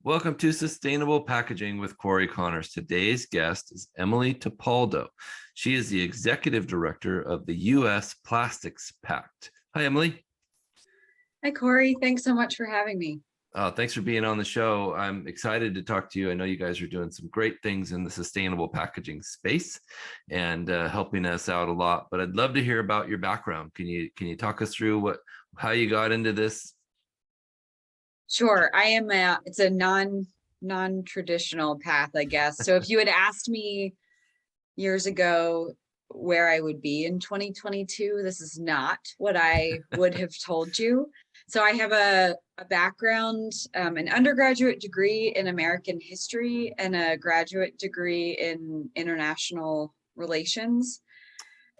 Welcome to Sustainable Packaging with Cory Connors. Today's guest is Emily Tipaldo. She is the Executive Director of the US Plastics Pact. Hi, Emily. Hi, Cory. Thanks so much for having me. Thanks for being on the show. I'm excited to talk to you. I know you guys are doing some great things in the sustainable packaging space and helping us out a lot. But I'd love to hear about your background. Can you talk us through how you got into this? Sure. It's a non-traditional path, I guess. So if you had asked me years ago where I would be in 2022, this is not what I would have told you. So I have a background, an undergraduate degree in American history and a graduate degree in international relations,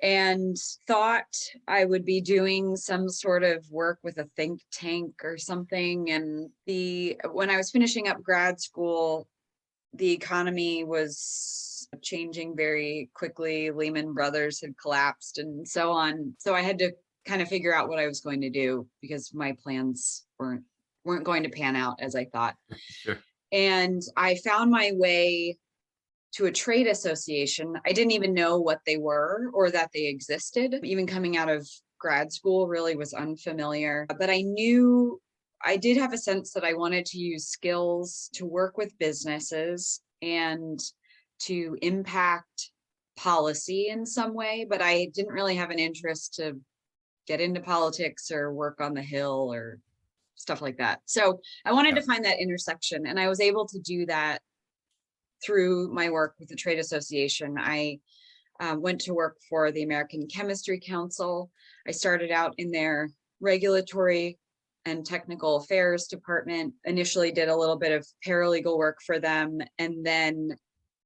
and thought I would be doing some sort of work with a think tank or something. And when I was finishing up grad school, the economy was changing very quickly. Lehman Brothers had collapsed and so on. So I had to kind of figure out what I was going to do because my plans weren't going to pan out as I thought. Sure. And I found my way to a trade association. I didn't even know what they were or that they existed. Even coming out of grad school really was unfamiliar, but I did have a sense that I wanted to use skills to work with businesses and to impact policy in some way, but I didn't really have an interest to get into politics or work on the Hill or stuff like that. So I wanted to find that intersection, and I was able to do that through my work with the trade association. I went to work for the American Chemistry Council. I started out in their regulatory and technical affairs department, initially did a little bit of paralegal work for them. And then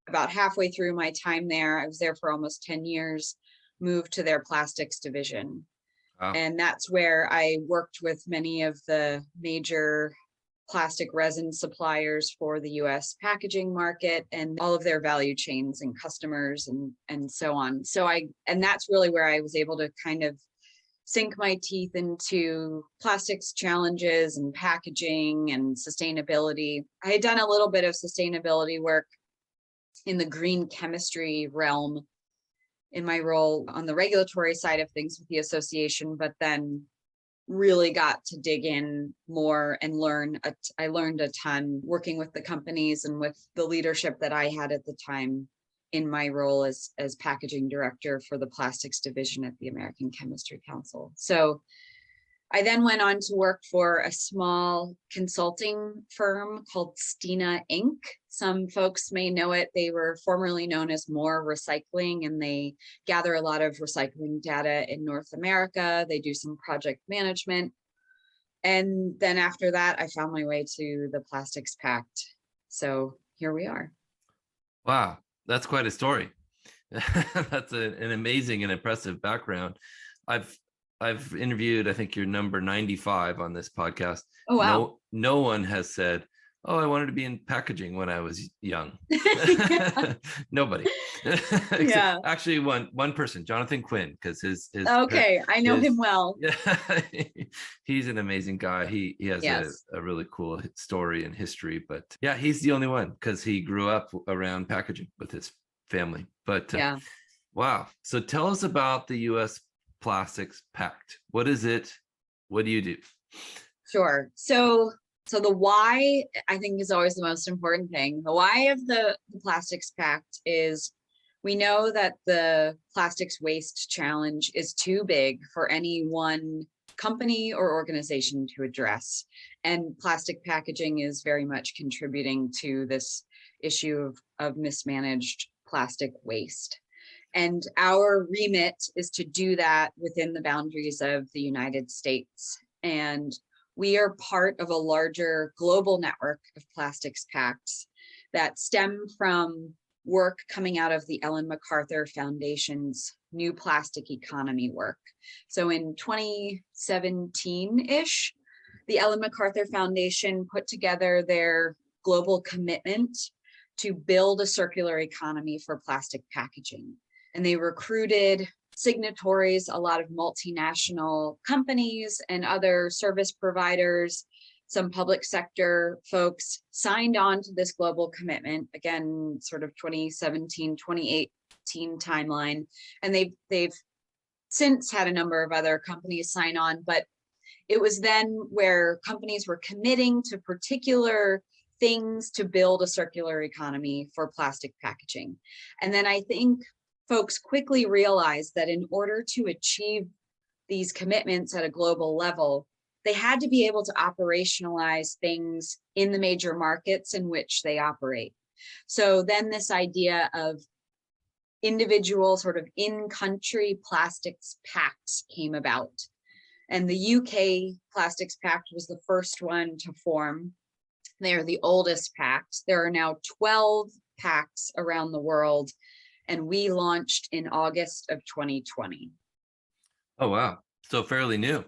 about halfway through my time there, I was there for almost 10 years, moved to their plastics division. Wow. And that's where I worked with many of the major plastic resin suppliers for the US packaging market and all of their value chains and customers and so on. And that's really where I was able to kind of sink my teeth into plastics challenges and packaging and sustainability. I had done a little bit of sustainability work in the green chemistry realm in my role on the regulatory side of things with the association, but then really got to dig in more and learn. I learned a ton working with the companies and with the leadership that I had at the time in my role as packaging director for the plastics division at the American Chemistry Council. So I then went on to work for a small consulting firm called Stina Inc. Some folks may know it. They were formerly known as More Recycling, and they gather a lot of recycling data in North America. They do some project management. And then after that, I found my way to the Plastics Pact. So here we are. Wow, that's quite a story. That's an amazing and impressive background. I've interviewed, I think you're number 95 on this podcast. Oh, wow. No one has said, oh, I wanted to be in packaging when I was young. Nobody. Yeah. Actually, one person, Jonathan Quinn, because okay, I know him well. Yeah, he's an amazing guy. He has a really cool story and history, but yeah, he's the only one because he grew up around packaging with his family. But yeah. Wow. So tell us about the US Plastics Pact. What is it? What do you do? Sure. So the why, I think, is always the most important thing. The why of the Plastics Pact is we know that the plastics waste challenge is too big for any one company or organization to address. And plastic packaging is very much contributing to this issue of mismanaged plastic waste. And our remit is to do that within the boundaries of the United States. And we are part of a larger global network of plastics pacts that stem from work coming out of the Ellen MacArthur Foundation's New Plastic Economy work. So in 2017-ish, the Ellen MacArthur Foundation put together their global commitment to build a circular economy for plastic packaging. And they recruited signatories, a lot of multinational companies and other service providers some public sector folks signed on to this global commitment, again, sort of 2017, 2018 timeline. And they've since had a number of other companies sign on, but it was then where companies were committing to particular things to build a circular economy for plastic packaging. And then I think folks quickly realized that in order to achieve these commitments at a global level, they had to be able to operationalize things in the major markets in which they operate. So then this idea of individual sort of in-country plastics pacts came about. And the UK Plastics Pact was the first one to form. They're the oldest pact. There are now 12 pacts around the world, and we launched in August of 2020. Oh, wow. So fairly new.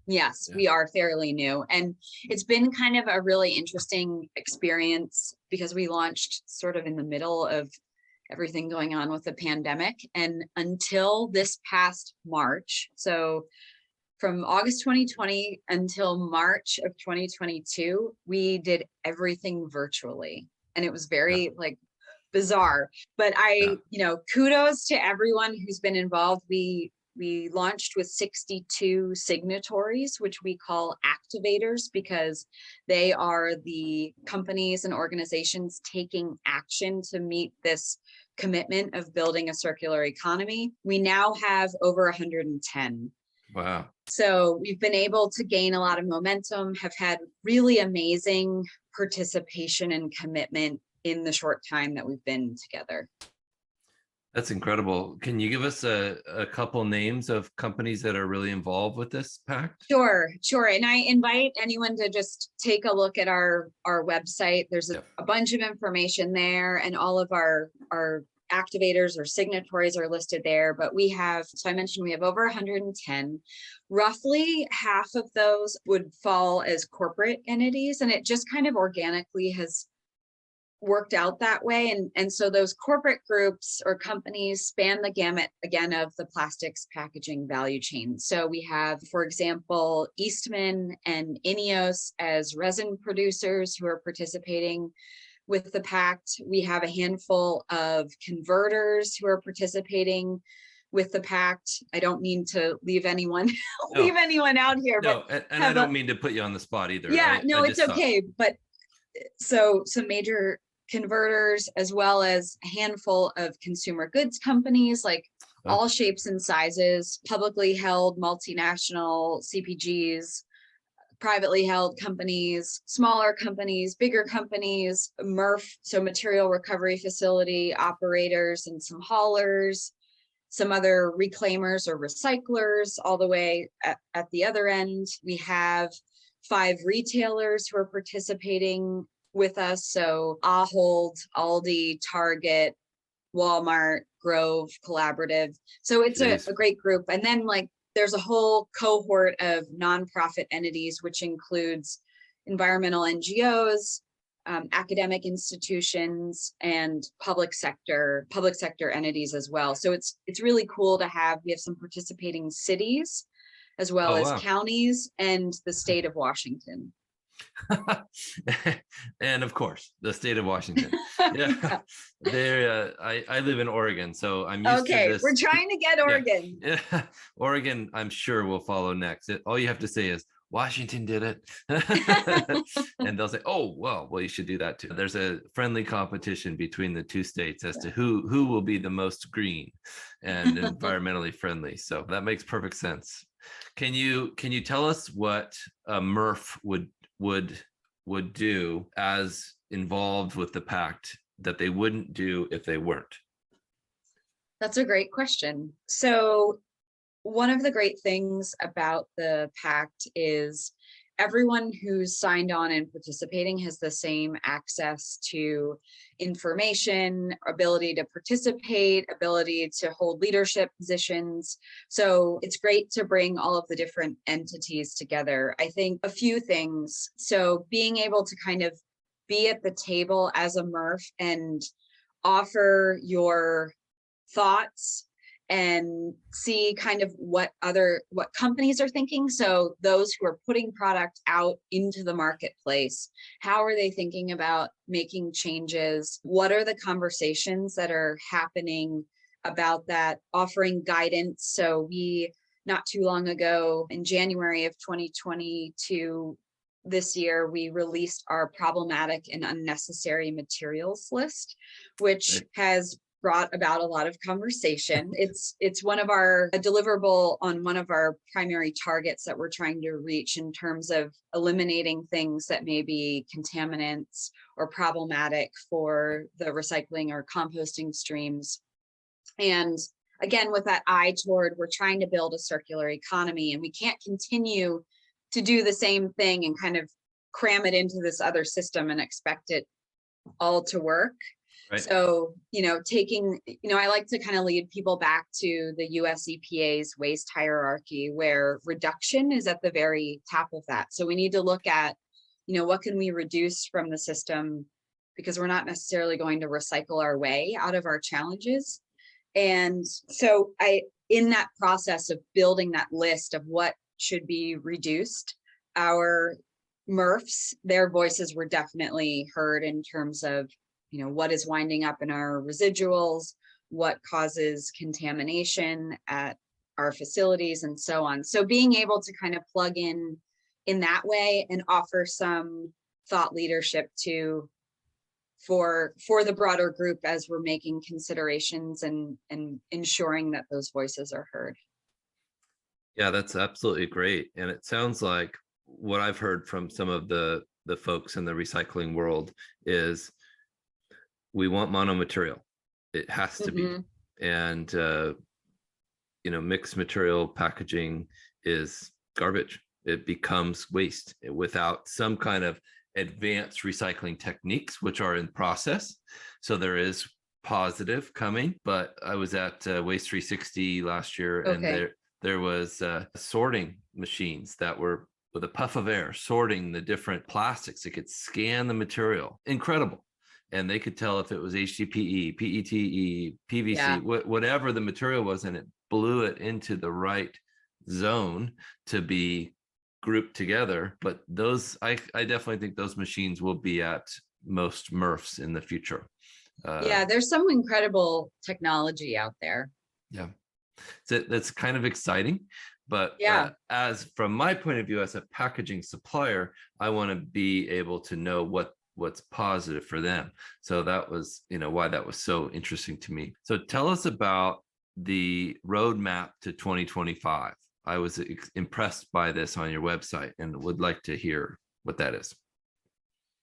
Yes, we are fairly new. And it's been kind of a really interesting experience because we launched sort of in the middle of everything going on with the pandemic. And until this past March, so from August 2020 until March of 2022, we did everything virtually. And it was very bizarre. But kudos to everyone who's been involved. We launched with 62 signatories, which we call activators, because they are the companies and organizations taking action to meet this commitment of building a circular economy. We now have over 110. Wow. So we've been able to gain a lot of momentum, have had really amazing participation and commitment in the short time that we've been together. That's incredible. Can you give us a couple names of companies that are really involved with this pact? Sure. And I invite anyone to just take a look at our website. There's a bunch of information there, and all of our activators or signatories are listed there. But we have, so I mentioned we have over 110. Roughly half of those would fall as corporate entities, and it just kind of organically has worked out that way. And so those corporate groups or companies span the gamut, again, of the plastics packaging value chain. So we have, for example, Eastman and INEOS as resin producers who are participating with the pact. We have a handful of converters who are participating with the pact. I don't mean to leave anyone leave anyone out here. No, but and I don't mean to put you on the spot either. Yeah, it's okay. But so some major converters, as well as a handful of consumer goods companies, like all shapes and sizes, publicly held multinational CPGs, privately held companies, smaller companies, bigger companies, MRF, so material recovery facility operators, and some haulers, some other reclaimers or recyclers, all the way at the other end. We have 5 retailers who are participating with us. So Ahold, Aldi, Target, Walmart, Grove, Collaborative. So it's a great group. And then there's a whole cohort of nonprofit entities, which includes environmental NGOs, academic institutions, and public sector entities as well. So it's really cool to have. We have some participating cities, as well as counties and the state of Washington. And of course, the state of Washington. Yeah, I live in Oregon, so I'm used to this. We're trying to get Oregon. Yeah. Oregon, I'm sure will follow next. All you have to say is Washington did it, and they'll say, "Oh, well, you should do that too." There's a friendly competition between the two states as to who will be the most green and environmentally friendly. So that makes perfect sense. Can you tell us what a MRF would do as involved with the pact that they wouldn't do if they weren't? That's a great question. So one of the great things about the pact is everyone who's signed on and participating has the same access to information, ability to participate, ability to hold leadership positions. So it's great to bring all of the different entities together. I think a few things. So being able to kind of be at the table as a MRF and offer your thoughts and see kind of what companies are thinking. So those who are putting product out into the marketplace, how are they thinking about making changes? What are the conversations that are happening about that, offering guidance? So we, not too long ago, in January of 2022, this year, we released our problematic and unnecessary materials list, which has brought about a lot of conversation. It's one of our deliverable on one of our primary targets that we're trying to reach in terms of eliminating things that may be contaminants or problematic for the recycling or composting streams. And again, with that eye toward, we're trying to build a circular economy, and we can't continue to do the same thing and kind of cram it into this other system and expect it all to work. Right. So, I like to kind of lead people back to the US EPA's waste hierarchy, where reduction is at the very top of that. So we need to look at, what can we reduce from the system, because we're not necessarily going to recycle our way out of our challenges. And so in that process of building that list of what should be reduced, our MRFs, their voices were definitely heard in terms of, what is winding up in our residuals, what causes contamination at our facilities, and so on. So being able to kind of plug in that way and offer some thought leadership for the broader group as we're making considerations and ensuring that those voices are heard. Yeah, that's absolutely great. And it sounds like what I've heard from some of the folks in the recycling world is we want monomaterial. It has to be. And, mixed material packaging is garbage. It becomes waste without some kind of advanced recycling techniques, which are in process. So there is positive coming, but I was at Waste 360 last year, and there was sorting machines that were with a puff of air sorting the different plastics. It could scan the material. Incredible. And they could tell if it was HDPE, PETE, PVC, whatever the material was, and it blew it into the right zone to be grouped together. But those, I definitely think those machines will be at most MRFs in the future. There's some incredible technology out there. Yeah, so that's kind of exciting. But as from my point of view as a packaging supplier, I want to be able to know what's positive for them. So that was, why that was so interesting to me. So tell us about the roadmap to 2025. I was impressed by this on your website and would like to hear what that is.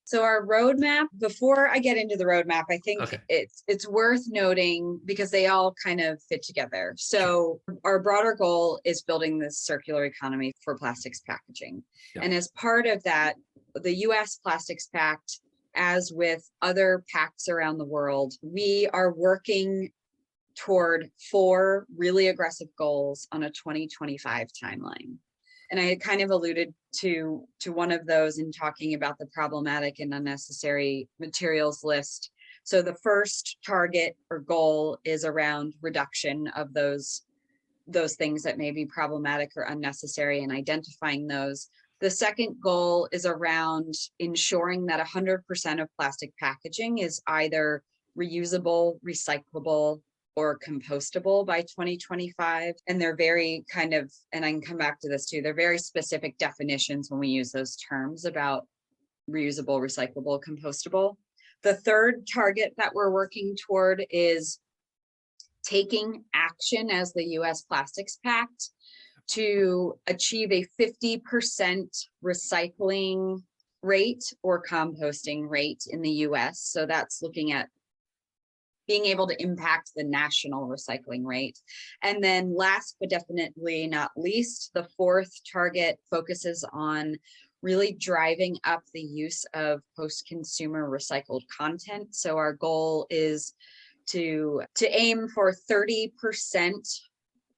So our roadmap, before I get into the roadmap, I think it's worth noting because they all kind of fit together. So our broader goal is building this circular economy for plastics packaging. Yeah. And as part of that, the US Plastics Pact, as with other pacts around the world, we are working toward 4 really aggressive goals on a 2025 timeline. And I had kind of alluded to one of those in talking about the problematic and unnecessary materials list. So the first target or goal is around reduction of those things that may be problematic or unnecessary and identifying those. The second goal is around ensuring that 100% of plastic packaging is either reusable, recyclable, or compostable by 2025. And they're very kind of, and I can come back to this too, they're very specific definitions when we use those terms about reusable, recyclable, compostable. The third target that we're working toward is taking action as the US Plastics Pact to achieve a 50% recycling rate or composting rate in the US. So that's looking at being able to impact the national recycling rate. And then last but definitely not least, the fourth target focuses on really driving up the use of post-consumer recycled content. So our goal is to aim for 30%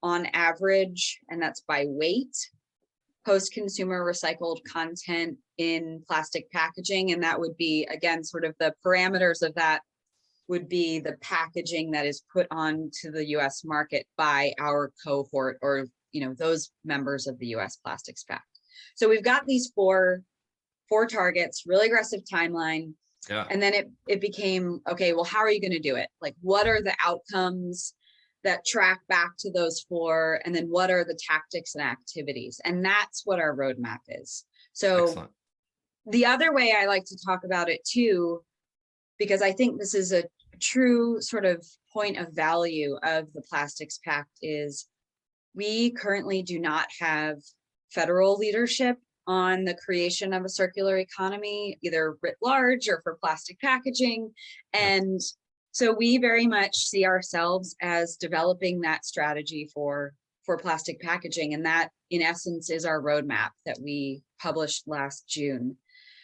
on average, and that's by weight, post-consumer recycled content in plastic packaging. And that would be, again, sort of the parameters of that would be the packaging that is put onto the US market by our cohort, or, those members of the US Plastics Pact. So we've got these four targets, really aggressive timeline. Yeah. And then it became, okay, well, how are you going to do it? Like, what are the outcomes that track back to those four? And then what are the tactics and activities? And that's what our roadmap is. So excellent. The other way I like to talk about it too, because I think this is a true sort of point of value of the Plastics Pact, is we currently do not have federal leadership on the creation of a circular economy, either writ large or for plastic packaging. And so we very much see ourselves as developing that strategy for plastic packaging. And that, in essence, is our roadmap that we published last June.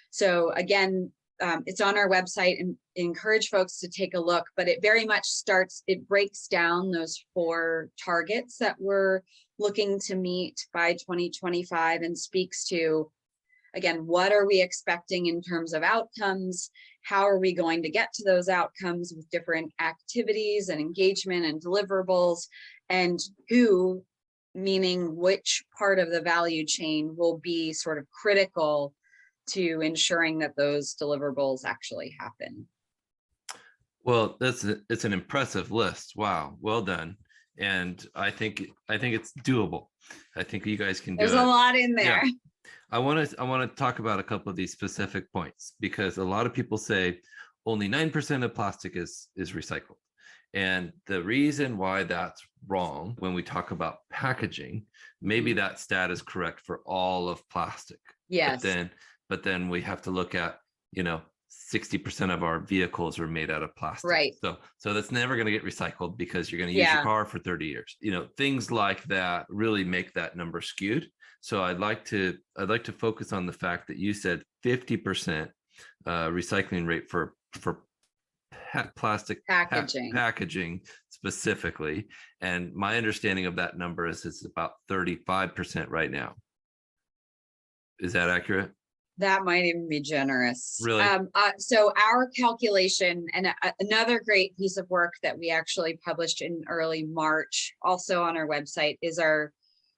So again, it's on our website, and encourage folks to take a look, but it very much it breaks down those 4 targets that we're looking to meet by 2025, and speaks to, again, what are we expecting in terms of outcomes? How are we going to get to those outcomes with different activities and engagement and deliverables? And who, meaning which part of the value chain, will be sort of critical to ensuring that those deliverables actually happen? Well, it's an impressive list. Wow, well done. And I think it's doable. I think you guys can do it. There's a lot in there. Yeah. I want to talk about a couple of these specific points, because a lot of people say only 9% of plastic is recycled. And the reason why that's wrong, when we talk about packaging, maybe that stat is correct for all of plastic. Yes. But then we have to look at, 60% of our vehicles are made out of plastic. Right. So that's never going to get recycled, because you're going to use your car for 30 years. Things like that really make that number skewed. So I'd like to focus on the fact that you said 50% recycling rate for plastic packaging specifically. And my understanding of that number is it's about 35% right now. Is that accurate? That might even be generous. Really? So our calculation, and another great piece of work that we actually published in early March, also on our website, is our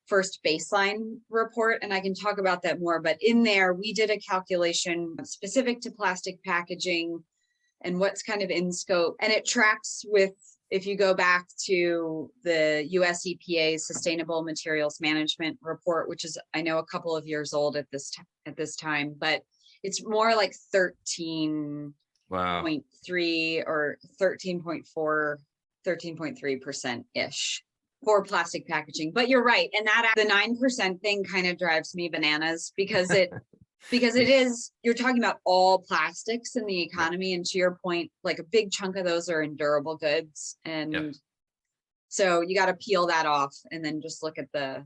first baseline report. And I can talk about that more, but in there, we did a calculation specific to plastic packaging and what's kind of in scope. And it tracks with, if you go back to the US EPA's Sustainable Materials Management Report, which is, I know, a couple of years old at this time, but it's more like 13.3 or 13.4, 13.3% ish for plastic packaging. But you're right. And that the 9% thing kind of drives me bananas, because it is, you're talking about all plastics in the economy. And to your point, like a big chunk of those are in durable goods. And so you got to peel that off and then just look at the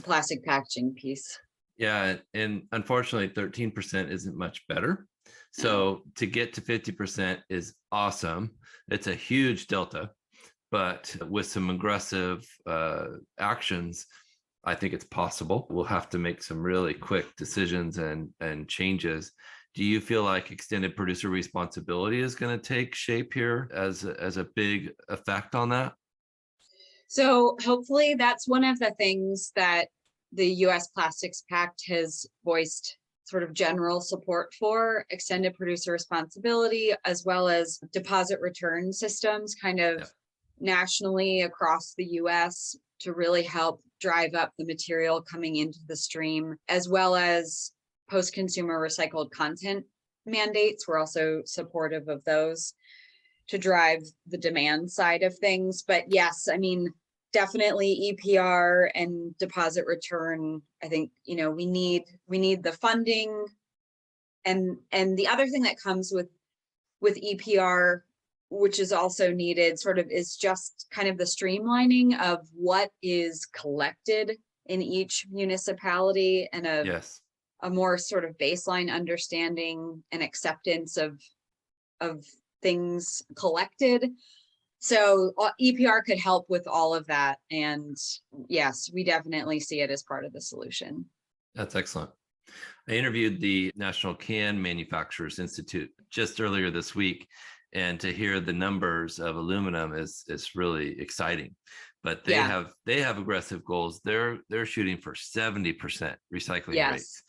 plastic packaging piece. Yeah. And unfortunately, 13% isn't much better. So to get to 50% is awesome. It's a huge delta, but with some aggressive actions, I think it's possible. We'll have to make some really quick decisions and changes. Do you feel like extended producer responsibility is going to take shape here as a big effect on that? So hopefully that's one of the things that the US Plastics Pact has voiced sort of general support for: extended producer responsibility, as well as deposit return systems kind of nationally across the US to really help drive up the material coming into the stream, as well as post-consumer recycled content mandates. We're also supportive of those to drive the demand side of things. But yes, I mean, definitely EPR and deposit return. I think, we need the funding. And the other thing that comes with EPR, which is also needed, sort of, is just kind of the streamlining of what is collected in each municipality, and a more sort of baseline understanding and acceptance of things collected. So EPR could help with all of that. And yes, we definitely see it as part of the solution. That's excellent. I interviewed the National Can Manufacturers Institute just earlier this week, and to hear the numbers of aluminum is really exciting. But they have aggressive goals. They're shooting for 70% recycling rates.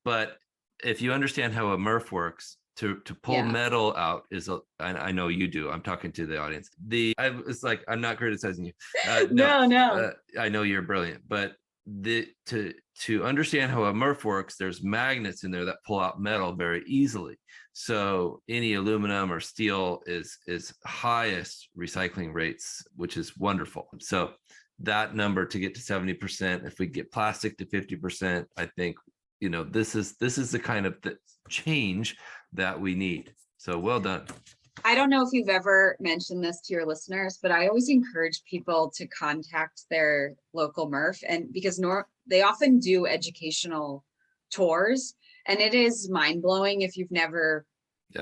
But if you understand how a MRF works, to pull metal out is I know you do. I'm talking to the audience. It's like, I'm not criticizing you. No. I know you're brilliant, but to understand how a MRF works, there's magnets in there that pull out metal very easily. So any aluminum or steel is highest recycling rates, which is wonderful. So that number to get to 70%, if we get plastic to 50%, I think, this is the kind of change that we need. So well done. I don't know if you've ever mentioned this to your listeners, but I always encourage people to contact their local MRF, and because they often do educational tours, and it is mind-blowing if you've never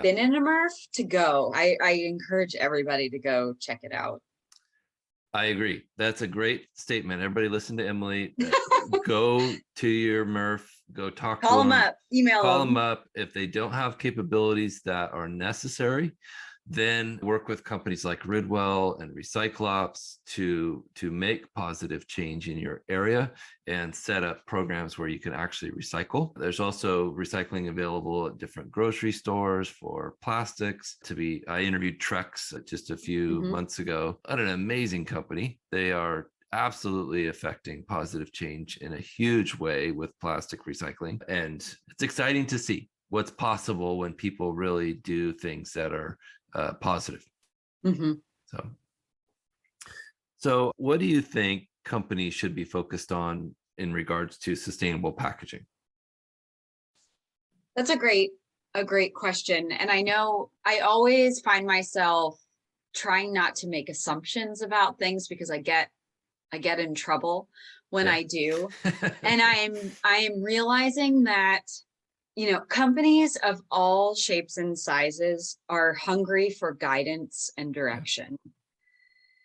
been in a MRF to go. I encourage everybody to go check it out. I agree. That's a great statement. Everybody listen to Emily. Go to your MRF, go talk to them. Call them up, email them. Call them up. If they don't have capabilities that are necessary, then work with companies like Ridwell and Recyclops to make positive change in your area and set up programs where you can actually recycle. There's also recycling available at different grocery stores for plastics. I interviewed Trex just a few months ago at an amazing company. They are absolutely affecting positive change in a huge way with plastic recycling. And it's exciting to see what's possible when people really do things that are positive. So what do you think companies should be focused on in regards to sustainable packaging? That's a great question. And I know I always find myself trying not to make assumptions about things because I get in trouble when I do. And I am realizing that companies of all shapes and sizes are hungry for guidance and direction.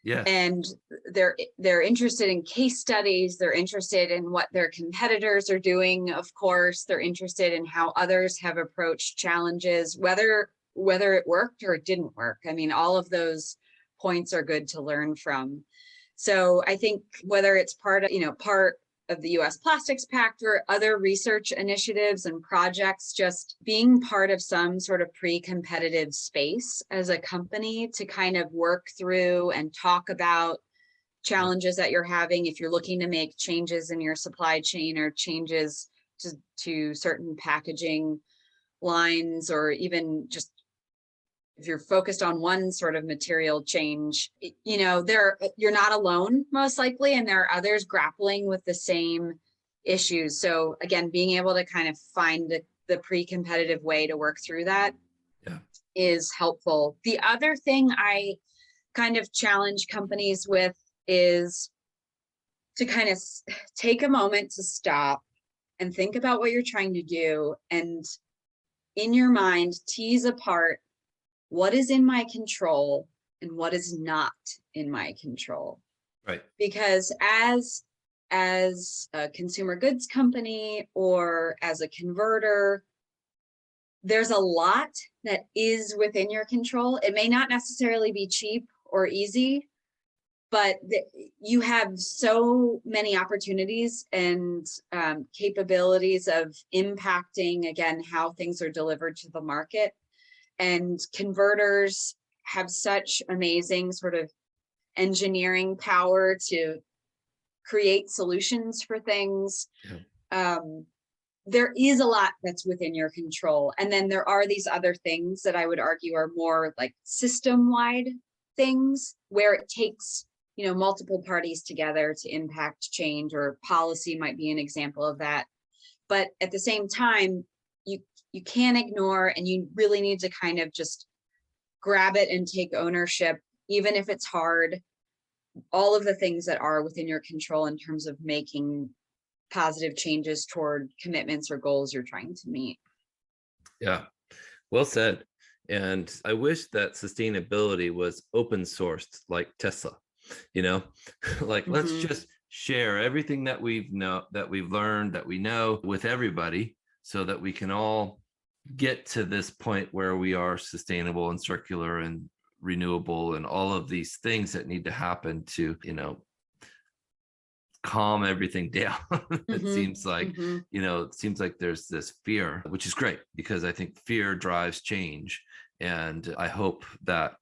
Yeah. And they're interested in case studies. They're interested in what their competitors are doing. Of course, they're interested in how others have approached challenges, whether it worked or it didn't work. I mean, all of those points are good to learn from. So I think whether it's part of the US Plastics Pact or other research initiatives and projects, just being part of some sort of pre-competitive space as a company to kind of work through and talk about challenges that you're having if you're looking to make changes in your supply chain or changes to certain packaging lines, or even just if you're focused on one sort of material change, you're not alone most likely, and there are others grappling with the same issues. So again, being able to kind of find the pre-competitive way to work through that is helpful. The other thing I kind of challenge companies with is to kind of take a moment to stop and think about what you're trying to do, and in your mind, tease apart what is in my control and what is not in my control. Right. Because as a consumer goods company or as a converter, there's a lot that is within your control. It may not necessarily be cheap or easy, but you have so many opportunities and capabilities of impacting, again, how things are delivered to the market. And converters have such amazing sort of engineering power to create solutions for things. There is a lot that's within your control. And then there are these other things that I would argue are more like system-wide things where it takes, multiple parties together to impact change, or policy might be an example of that. But at the same time, you can't ignore, and you really need to kind of just grab it and take ownership, even if it's hard, all of the things that are within your control in terms of making positive changes toward commitments or goals you're trying to meet. Yeah, well said. And I wish that sustainability was open sourced like Tesla, like let's just share everything that we've learned, that we know with everybody, so that we can all get to this point where we are sustainable and circular and renewable and all of these things that need to happen to, calm everything down. It seems like, it seems like there's this fear, which is great because I think fear drives change. And I hope that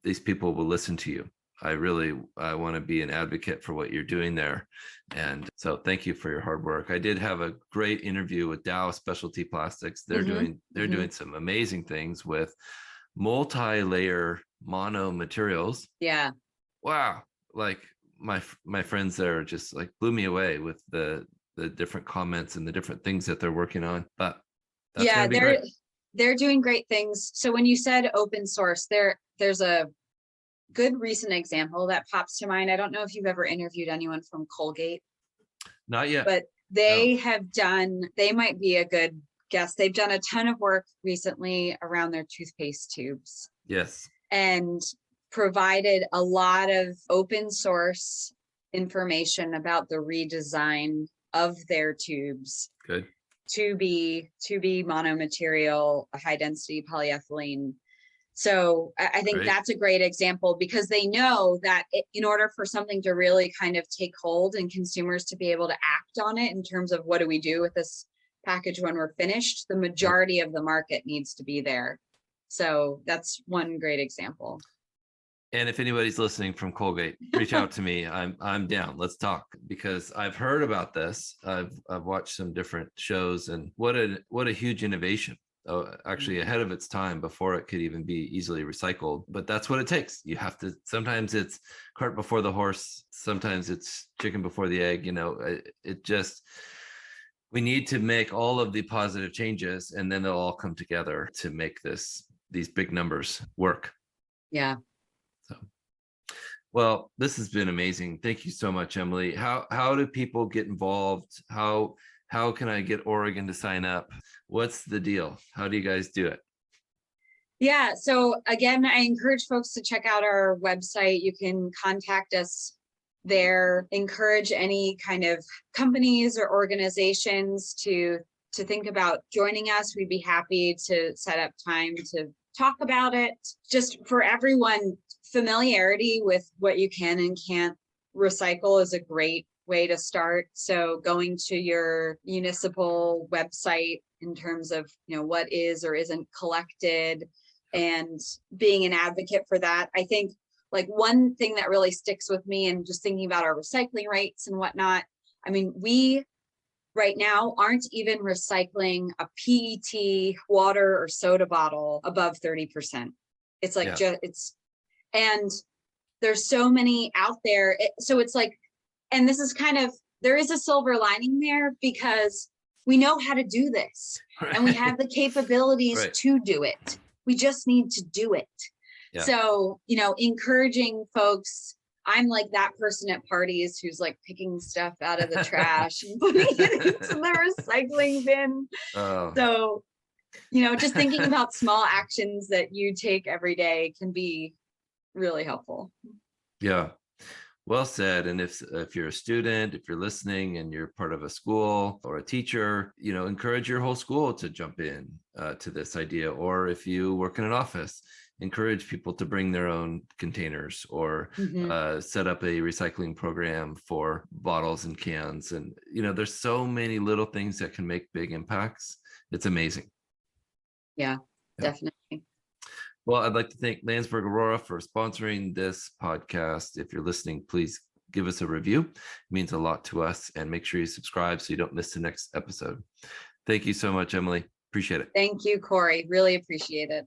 these people will listen to you. I want to be an advocate for what you're doing there. And so thank you for your hard work. I did have a great interview with Dow Specialty Plastics. They're doing some amazing things with multi-layer mono materials. Yeah. Wow. Like my friends there just like blew me away with the different comments and the different things that they're working on. But that's yeah, they're doing great things. So when you said open source, there's a good recent example that pops to mind. I don't know if you've ever interviewed anyone from Colgate. Not yet. But they might be a good guest. They've done a ton of work recently around their toothpaste tubes. Yes. And provided a lot of open source information about the redesign of their tubes. Good. To be monomaterial, high density polyethylene. So I think that's a great example because they know that in order for something to really kind of take hold and consumers to be able to act on it in terms of what do we do with this package when we're finished, the majority of the market needs to be there. So that's one great example. And if anybody's listening from Colgate, reach out to me. I'm down. Let's talk because I've heard about this. I've watched some different shows and what a huge innovation. Actually ahead of its time before it could even be easily recycled. But that's what it takes. You have to, sometimes it's cart before the horse. Sometimes it's chicken before the egg. We need to make all of the positive changes and then they'll all come together to make these big numbers work. Yeah. So, well, this has been amazing. Thank you so much, Emily. How do people get involved? How can I get Oregon to sign up? What's the deal? How do you guys do it? Yeah. So again, I encourage folks to check out our website. You can contact us there. Encourage any kind of companies or organizations to think about joining us. We'd be happy to set up time to talk about it. Just for everyone, familiarity with what you can and can't recycle is a great way to start. So going to your municipal website in terms of, what is or isn't collected and being an advocate for that. I think like one thing that really sticks with me and just thinking about our recycling rates and whatnot. I mean, we right now aren't even recycling a PET water or soda bottle above 30%. It's like, and there's so many out there. So it's like, and this is kind of, there is a silver lining there because we know how to do this and we have the capabilities to do it. We just need to do it. Yeah. So, encouraging folks, I'm like that person at parties who's like picking stuff out of the trash and putting it into the recycling bin. Oh. So, just thinking about small actions that you take every day can be really helpful. Yeah. Well said. And if you're a student, if you're listening and you're part of a school or a teacher, encourage your whole school to jump in to this idea. Or if you work in an office, encourage people to bring their own containers or set up a recycling program for bottles and cans. And, there's so many little things that can make big impacts. It's amazing. Yeah, definitely. Well, I'd like to thank Landsberg Aurora for sponsoring this podcast. If you're listening, please give us a review. It means a lot to us. And make sure you subscribe so you don't miss the next episode. Thank you so much, Emily. Appreciate it. Thank you, Cory. Really appreciate it.